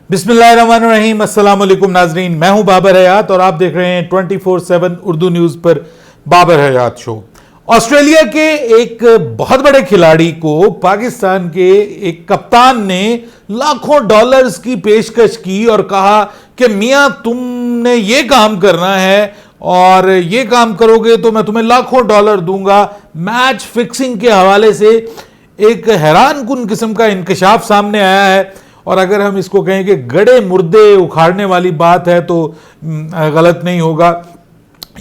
बिस्मिल्लाहिर्रहमानिर्रहीम, अस्सलाम वालेकुम नाजरीन। मैं हूं बाबर हयात और आप देख रहे हैं 24/7 उर्दू न्यूज पर बाबर हयात शो। ऑस्ट्रेलिया के एक बहुत बड़े खिलाड़ी को पाकिस्तान के एक कप्तान ने लाखों डॉलर्स की पेशकश की और कहा कि मियां तुमने ये काम करना है और ये काम करोगे तो मैं तुम्हें लाखों डॉलर दूंगा। मैच फिक्सिंग के हवाले से एक हैरान कुन किस्म का इंकशाफ सामने आया है और अगर हम इसको कहें कि गड़े मुर्दे उखाड़ने वाली बात है तो गलत नहीं होगा।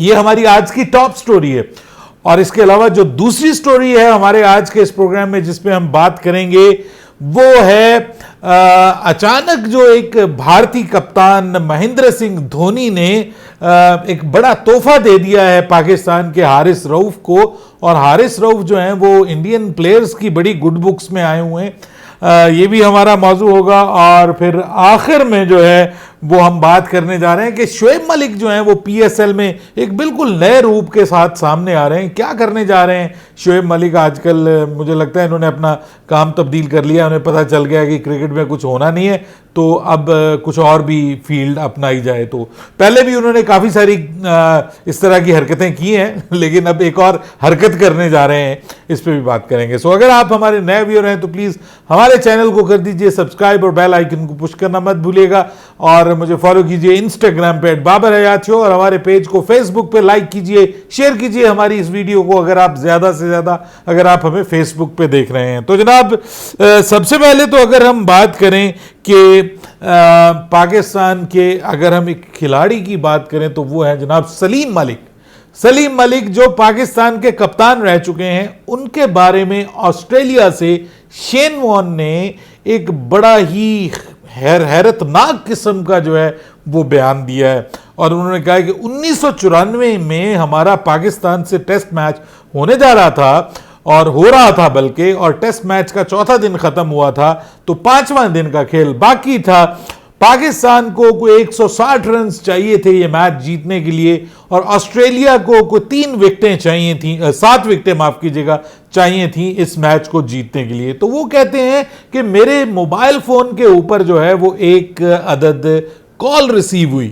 ये हमारी आज की टॉप स्टोरी है। और इसके अलावा जो दूसरी स्टोरी है हमारे आज के इस प्रोग्राम में जिस पे हम बात करेंगे वो है अचानक जो एक भारतीय कप्तान महेंद्र सिंह धोनी ने एक बड़ा तोहफा दे दिया है पाकिस्तान के हारिस रऊफ को। और हारिस रऊफ जो हैं वो इंडियन प्लेयर्स की बड़ी गुड बुक्स में आए हुए हैं। ये भी हमारा मौजू होगा। और फिर आखिर में जो है वो हम बात करने जा रहे हैं कि शोएब मलिक जो हैं वो पीएसएल में एक बिल्कुल नए रूप के साथ सामने आ रहे हैं। क्या करने जा रहे हैं शोएब मलिक? आजकल मुझे लगता है इन्होंने अपना काम तब्दील कर लिया। उन्हें पता चल गया कि क्रिकेट में कुछ होना नहीं है तो अब कुछ और भी फील्ड अपनाई जाए। तो पहले भी उन्होंने काफ़ी सारी इस तरह की हरकतें की हैं लेकिन अब एक और हरकत करने जा रहे हैं, इस पर भी बात करेंगे। सो अगर आप हमारे नए व्यूअर हैं तो प्लीज़ हमारे चैनल को कर दीजिए सब्सक्राइब और बेल आइकन को पुश करना मत भूलिएगा। और मुझे फॉलो कीजिए इंस्टाग्राम पे @बाबर हयात शो और हमारे पेज को फेसबुक पे लाइक कीजिए, शेयर कीजिए हमारी इस वीडियो को अगर आप ज़्यादा से ज़्यादा अगर आप हमें फेसबुक पे देख रहे हैं। तो जनाब सबसे पहले तो अगर हम बात करें कि पाकिस्तान के अगर हम एक खिलाड़ी की बात करें तो वो है जनाब सलीम मलिक। सलीम मलिक जो पाकिस्तान के कप्तान रह चुके हैं, उनके बारे में ऑस्ट्रेलिया से शेन वॉर्न ने एक बड़ा ही हैरतनाक किस्म का जो है वो बयान दिया है। और उन्होंने कहा कि 1994 में हमारा पाकिस्तान से टेस्ट मैच होने जा रहा था और हो रहा था बल्कि, और टेस्ट मैच का चौथा दिन खत्म हुआ था तो पांचवां दिन का खेल बाकी था। पाकिस्तान को कोई 160 रन चाहिए थे ये मैच जीतने के लिए और ऑस्ट्रेलिया को कोई 3 विकेटें चाहिए थी, 7 विकेटें माफ कीजिएगा चाहिए थी इस मैच को जीतने के लिए। तो वो कहते हैं कि मेरे मोबाइल फोन के ऊपर जो है वो एक अदद कॉल रिसीव हुई।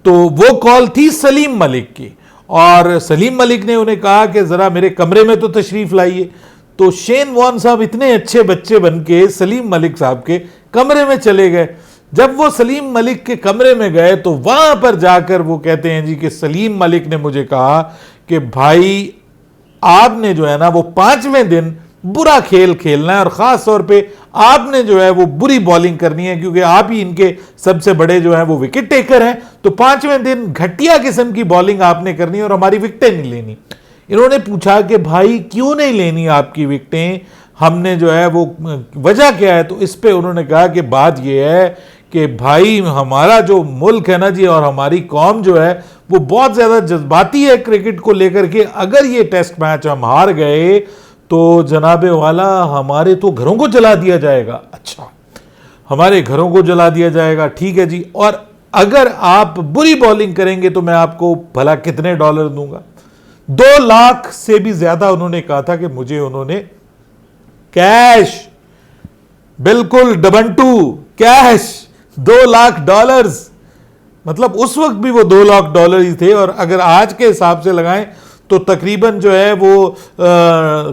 तो वो कॉल थी सलीम मलिक की और सलीम मलिक ने उन्हें कहा कि जरा मेरे कमरे में तो तशरीफ लाइए। तो शेन वॉर्न साहब इतने अच्छे बच्चे बन के सलीम मलिक साहब के कमरे में चले गए। जब वो सलीम मलिक के कमरे में गए तो वहां पर जाकर वो कहते हैं जी कि सलीम मलिक ने मुझे कहा कि भाई आपने जो है ना वो 5वें दिन बुरा खेल खेलना है और ख़ास तौर पे आपने जो है वो बुरी बॉलिंग करनी है क्योंकि आप ही इनके सबसे बड़े जो है वो विकेट टेकर हैं। तो 5वें दिन घटिया किस्म की बॉलिंग आपने करनी है और हमारी विकेटें नहीं लेनी। इन्होंने पूछा कि भाई क्यों नहीं लेनी आपकी विकेटें, हमने जो है वो वजह क्या है? तो इस पे उन्होंने कहा कि बात ये है कि भाई हमारा जो मुल्क है ना जी और हमारी कौम जो है वो बहुत ज़्यादा जज्बाती है क्रिकेट को लेकर के। अगर ये टेस्ट मैच हम हार गए तो जनाबे वाला हमारे तो घरों को जला दिया जाएगा। अच्छा, हमारे घरों को जला दिया जाएगा, ठीक है जी। और अगर आप बुरी बॉलिंग करेंगे तो मैं आपको भला कितने डॉलर दूंगा? 2 लाख से भी ज्यादा उन्होंने कहा था कि मुझे उन्होंने कैश, बिल्कुल डबंटू कैश, 2 लाख डॉलर्स। मतलब उस वक्त भी वो 2 लाख डॉलर ही थे और अगर आज के हिसाब से लगाएं तो तकरीबन जो है वो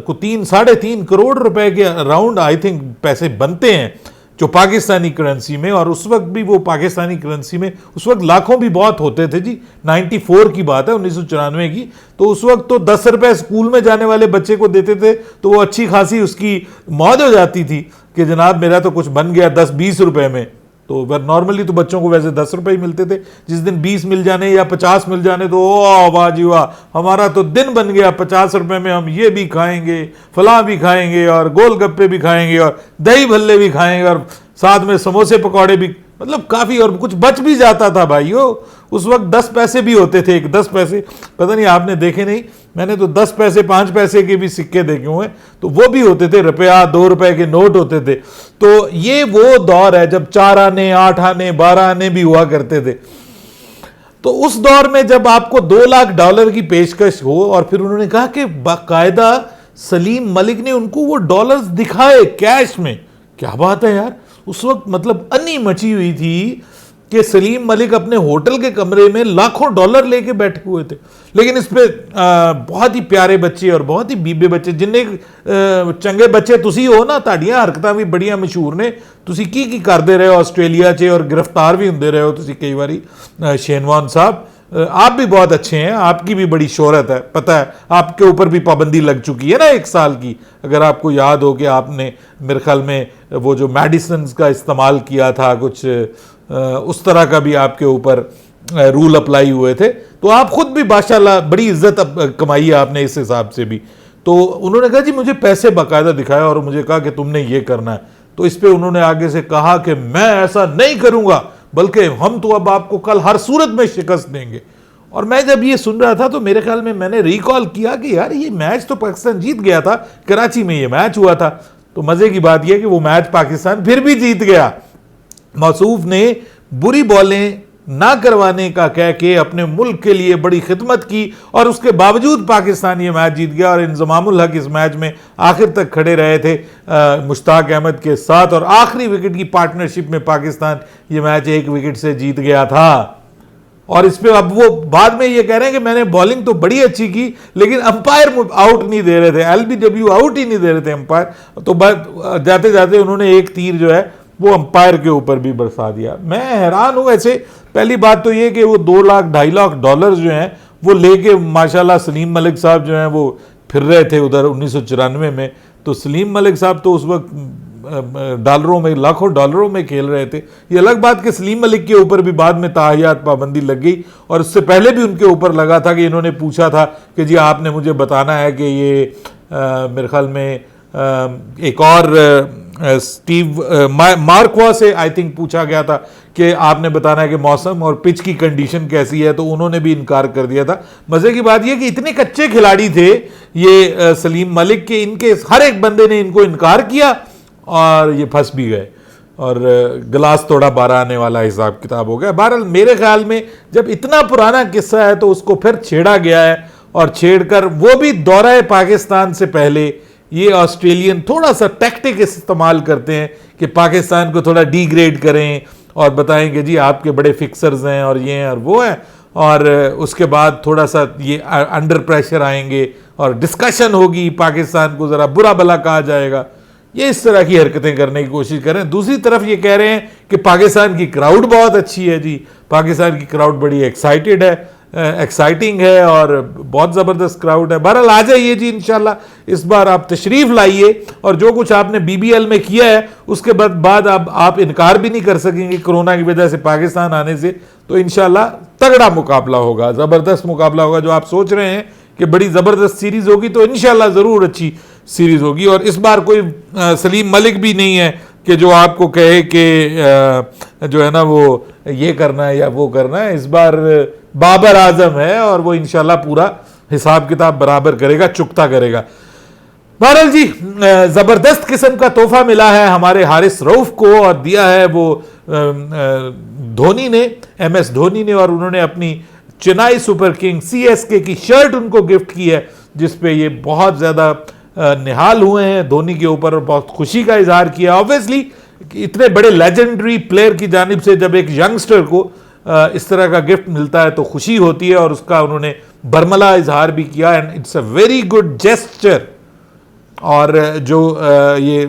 3-3.5 करोड़ रुपए के अराउंड आई थिंक पैसे बनते हैं जो पाकिस्तानी करेंसी में। और उस वक्त भी वो पाकिस्तानी करेंसी में उस वक्त लाखों भी बहुत होते थे जी। 94 की बात है, 1994 की। तो उस वक्त तो 10 रुपए स्कूल में जाने वाले बच्चे को देते थे तो वो अच्छी खासी उसकी मौज हो जाती थी कि जनाब मेरा तो कुछ बन गया 10-20 रुपए में। तो नॉर्मली तो बच्चों को वैसे 10 रुपए ही मिलते थे। जिस दिन 20 मिल जाने या 50 मिल जाने तो ओ वाह जी वाह, हमारा तो दिन बन गया, 50 रुपए में हम ये भी खाएंगे, फलां भी खाएंगे और गोलगप्पे भी खाएंगे और दही भल्ले भी खाएंगे और साथ में समोसे पकौड़े भी, मतलब काफ़ी, और कुछ बच भी जाता था भाइयों। उस वक्त 10 पैसे भी होते थे, एक 10 पैसे, पता नहीं आपने देखे नहीं, मैंने तो 10 पैसे 5 पैसे के भी सिक्के देखे हुए, तो वो भी होते थे, रुपया 2 रुपए के नोट होते थे। तो ये वो दौर है जब 4 आने 8 आने 12 आने भी हुआ करते थे। तो उस दौर में जब आपको 2 लाख डॉलर की पेशकश हो और फिर उन्होंने कहा कि बाकायदा सलीम मलिक ने उनको वो डॉलर्स दिखाए कैश में, क्या बात है यार। उस वक्त मतलब अन्नी मची हुई थी कि सलीम मलिक अपने होटल के कमरे में लाखों डॉलर लेके बैठे हुए थे। लेकिन इस पे बहुत ही प्यारे बच्चे और बहुत ही बीबे बच्चे, जिन्ने चंगे बच्चे तुसी हो ना, ताड़ियां हरकतां भी बड़ियां मशहूर ने, तुसी की करते रहे हो आस्ट्रेलिया च और गिरफ्तार भी होंगे रहे हो तुसी कई बारी। शेनवान साहब आप भी बहुत अच्छे हैं, आपकी भी बड़ी शोहरत है, पता है आपके ऊपर भी पाबंदी लग चुकी है ना 1 साल की। अगर आपको याद हो कि आपने मेरे ख्याल में वो जो मेडिसिन का इस्तेमाल किया था, कुछ उस तरह का भी आपके ऊपर रूल अप्लाई हुए थे, तो आप खुद भी माशाल्लाह बड़ी इज्जत कमाई है आपने इस हिसाब से भी। तो उन्होंने कहा जी मुझे पैसे बाकायदा दिखाया और मुझे कहा कि तुमने ये करना है। तो इस पे उन्होंने आगे से कहा कि मैं ऐसा नहीं करूंगा, बल्कि हम तो अब आपको कल हर सूरत में शिकस्त देंगे। और मैं जब ये सुन रहा था तो मेरे ख्याल में मैंने रिकॉल किया कि यार ये मैच तो पाकिस्तान जीत गया था, कराची में ये मैच हुआ था। तो मजे की बात यह कि वो मैच पाकिस्तान फिर भी जीत गया। मौसूफ ने बुरी बॉलें ना करवाने का कह के अपने मुल्क के लिए बड़ी खिदमत की और उसके बावजूद पाकिस्तान ये मैच जीत गया। और इंजमामुल हक इस मैच में आखिर तक खड़े रहे थे मुश्ताक अहमद के साथ, और आखिरी विकेट की पार्टनरशिप में पाकिस्तान ये मैच 1 विकेट से जीत गया था। और इस पे अब वो बाद में ये कह रहे हैं कि मैंने बॉलिंग तो बड़ी अच्छी की, लेकिन अंपायर आउट नहीं दे रहे थे, एलबीडब्ल्यू आउट ही नहीं दे रहे थे अंपायर। तो बस जाते जाते उन्होंने एक तीर जो है वो अंपायर के ऊपर भी बरसा दिया। मैं हैरान हूं। ऐसे पहली बात तो ये कि वो 2 लाख 2.5 लाख डॉलर जो हैं वो लेके माशाल्लाह सलीम मलिक साहब जो हैं वो फिर रहे थे उधर 1994 में। तो सलीम मलिक साहब तो उस वक्त डॉलरों में, लाखों डॉलरों में खेल रहे थे। ये अलग बात कि सलीम मलिक के ऊपर भी बाद में ताहियात पाबंदी लग गई, और उससे पहले भी उनके ऊपर लगा था कि इन्होंने पूछा था कि जी आपने मुझे बताना है कि ये मेरे ख्याल में एक और स्टीव मार्कवा से आई थिंक पूछा गया था कि आपने बताना है कि मौसम और पिच की कंडीशन कैसी है, तो उन्होंने भी इनकार कर दिया था। मजे की बात यह कि इतने कच्चे खिलाड़ी थे ये सलीम मलिक के, इनके हर एक बंदे ने इनको इनकार किया और ये फंस भी गए और गिलास तोड़ा 12 आने वाला हिसाब किताब हो गया। बहरहाल मेरे ख्याल में जब इतना पुराना किस्सा है तो उसको फिर छेड़ा गया है, और छेड़कर वो भी दौरा पाकिस्तान से पहले ये ऑस्ट्रेलियन थोड़ा सा टैक्टिक इस्तेमाल करते हैं कि पाकिस्तान को थोड़ा डिग्रेड करें और बताएं कि जी आपके बड़े फिक्सर्स हैं और ये हैं और वो हैं, और उसके बाद थोड़ा सा ये अंडर प्रेशर आएंगे और डिस्कशन होगी, पाकिस्तान को ज़रा बुरा भला कहा जाएगा। ये इस तरह की हरकतें करने की कोशिश करें। दूसरी तरफ ये कह रहे हैं कि पाकिस्तान की क्राउड बहुत अच्छी है जी, पाकिस्तान की क्राउड बड़ी एक्साइटेड है, एक्साइटिंग है और बहुत ज़बरदस्त क्राउड है। बहरहाल आ जाइए जी, इंशाल्लाह इस बार आप तशरीफ़ लाइए, और जो कुछ आपने BBL में किया है उसके बाद अब आप इनकार भी नहीं कर सकेंगे कोरोना की वजह से पाकिस्तान आने से। तो इंशाल्लाह तगड़ा मुकाबला होगा, ज़बरदस्त मुकाबला होगा। जो आप सोच रहे हैं कि बड़ी ज़बरदस्त सीरीज़ होगी, तो इंशाल्लाह ज़रूर अच्छी सीरीज़ होगी। और इस बार कोई सलीम मलिक भी नहीं है कि जो आपको कहे कि जो है ना वो ये करना है या वो करना है। इस बार बाबर आजम है और वो इंशाल्लाह पूरा हिसाब किताब बराबर करेगा, चुकता करेगा। बहरहाल जी ज़बरदस्त किस्म का तोहफा मिला है हमारे हारिस रऊफ को, और दिया है वो धोनी ने, MS धोनी ने, और उन्होंने अपनी चेन्नई सुपर किंग CSK की शर्ट उनको गिफ्ट की है, जिसपे ये बहुत ज़्यादा निहाल हुए हैं धोनी के ऊपर और बहुत खुशी का इजहार किया। ऑब्वियसली इतने बड़े लेजेंडरी प्लेयर की जानिब से जब एक यंगस्टर को इस तरह का गिफ्ट मिलता है तो खुशी होती है, और उसका उन्होंने बरमला इजहार भी किया, and it's a very good gesture. और जो ये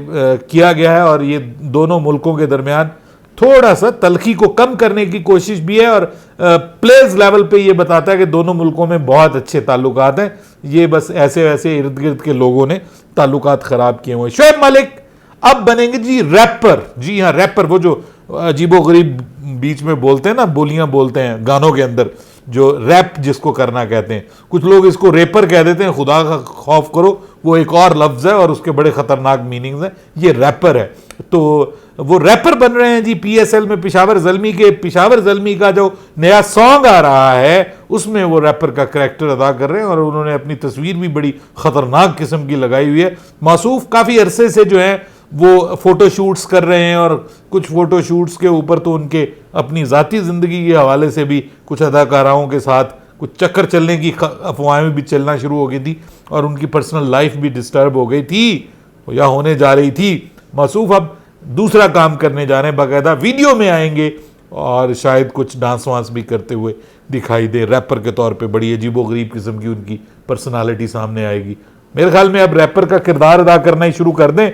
किया गया है, और ये दोनों मुल्कों के दरमियान थोड़ा सा तलखी को कम करने की कोशिश भी है, और प्लेयर्स लेवल पे ये बताता है कि दोनों मुल्कों में बहुत अच्छे ताल्लुकात हैं। ये बस ऐसे वैसे इर्द गिर्द के लोगों ने ताल्लुकात खराब किए हुए। शोएब मलिक अब बनेंगे जी रैपर। जी हाँ, रैपर, वो जो अजीबो गरीब बीच में बोलते हैं ना, बोलियां बोलते हैं गानों के अंदर, जो रैप जिसको करना कहते हैं। कुछ लोग इसको रेपर कह देते हैं, खुदा का खौफ करो, वो एक और लफ्ज़ है और उसके बड़े ख़तरनाक मीनिंग्स हैं। ये रैपर है, तो वो रैपर बन रहे हैं जी। PSL में पिशावर ज़ल्मी का जो नया सॉन्ग आ रहा है उसमें वो रैपर का करैक्टर अदा कर रहे हैं, और उन्होंने अपनी तस्वीर भी बड़ी ख़तरनाक किस्म की लगाई हुई है। मौसूफ काफ़ी अरसे से जो है वो फ़ोटो शूट्स कर रहे हैं, और कुछ फ़ोटो शूट्स के ऊपर तो उनके अपनी ज़ाती ज़िंदगी के हवाले से भी कुछ अदाकाराओं के साथ कुछ चक्कर चलने की अफवाहें भी चलना शुरू हो गई थी, और उनकी पर्सनल लाइफ भी डिस्टर्ब हो गई थी या होने जा रही थी। मौसूफ अब दूसरा काम करने जा रहे हैं, बाकायदा वीडियो में आएंगे और शायद कुछ डांस वांस भी करते हुए दिखाई दे। रैपर के तौर पे बड़ी अजीबोगरीब किस्म की उनकी पर्सनालिटी सामने आएगी। मेरे ख्याल में अब रैपर का किरदार अदा करना ही शुरू कर दें।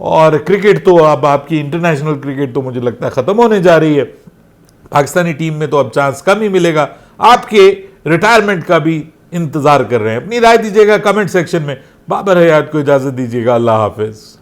और क्रिकेट तो अब आपकी इंटरनेशनल क्रिकेट तो मुझे लगता है ख़त्म होने जा रही है। पाकिस्तानी टीम में तो अब चांस कम ही मिलेगा। आपके रिटायरमेंट का भी इंतज़ार कर रहे हैं। अपनी राय दीजिएगा कमेंट सेक्शन में। बाबर हयात को इजाज़त दीजिएगा। अल्लाह हाफिज़।